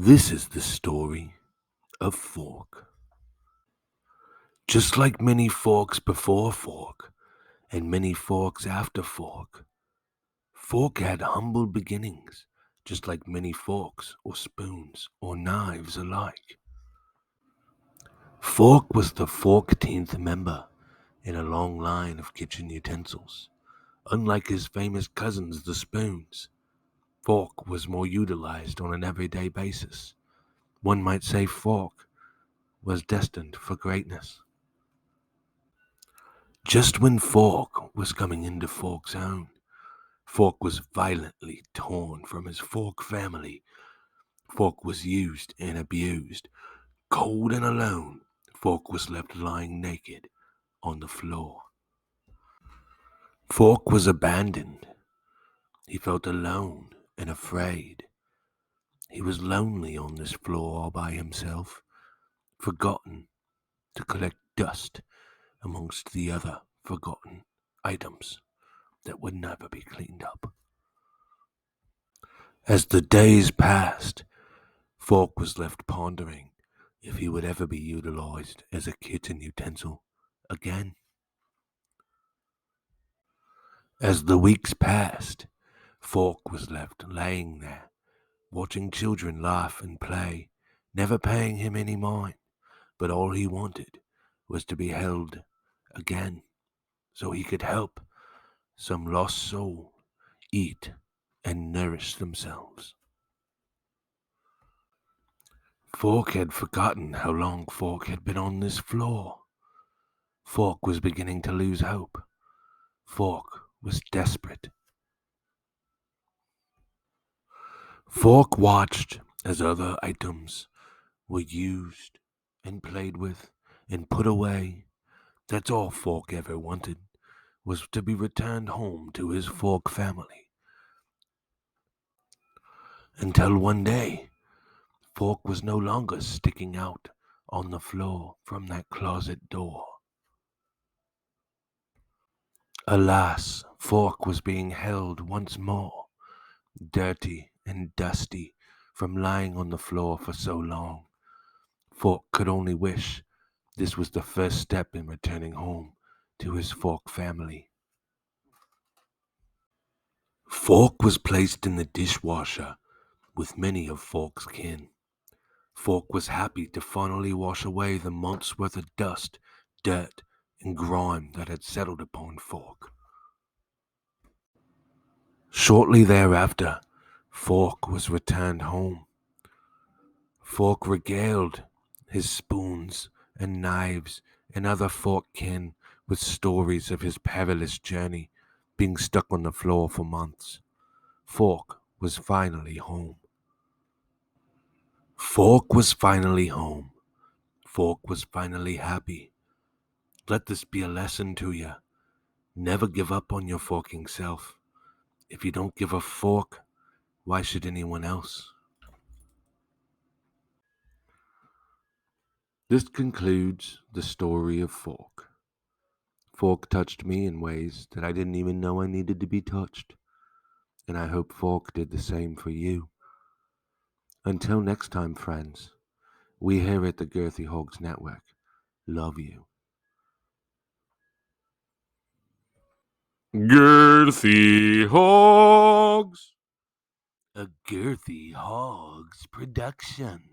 This is the story of Fork. Just like many forks before Fork, and many forks after Fork, Fork had humble beginnings, just like many forks or spoons or knives alike. Fork was the 14th member in a long line of kitchen utensils. Unlike his famous cousins, the spoons, Fork was more utilized on an everyday basis. One might say Fork was destined for greatness. Just when Fork was coming into Fork's own, Fork was violently torn from his Fork family. Fork was used and abused. Cold and alone, Fork was left lying naked on the floor. Fork was abandoned. He felt alone and afraid. He was lonely on this floor all by himself, forgotten to collect dust amongst the other forgotten items that would never be cleaned up. As the days passed, Fork was left pondering if he would ever be utilized as a kitchen utensil again. As the weeks passed, Fork was left laying there, watching children laugh and play, never paying him any mind, but all he wanted was to be held again, so he could help some lost soul eat and nourish themselves. Fork had forgotten how long Fork had been on this floor. Fork was beginning to lose hope. Fork was desperate. Fork watched as other items were used and played with and put away. That's all Fork ever wanted, was to be returned home to his Fork family. Until one day, Fork was no longer sticking out on the floor from that closet door. Alas, Fork was being held once more, dirty and dusty from lying on the floor for so long. Fork could only wish this was the first step in returning home to his Fork family. Fork was placed in the dishwasher with many of Fork's kin. Fork was happy to finally wash away the month's worth of dust, dirt, and grime that had settled upon Fork. Shortly thereafter, Fork was returned home. Fork regaled his spoons and knives and other Fork kin with stories of his perilous journey, being stuck on the floor for months. Fork was finally home. Fork was finally home. Fork was finally happy. Let this be a lesson to you. Never give up on your forking self. If you don't give a fork, why should anyone else? This concludes the story of Fork. Fork touched me in ways that I didn't even know I needed to be touched, and I hope Fork did the same for you. Until next time, friends, we here at the Girthy Hogs Network love you. Girthy Hogs! A Girthy Hogs production.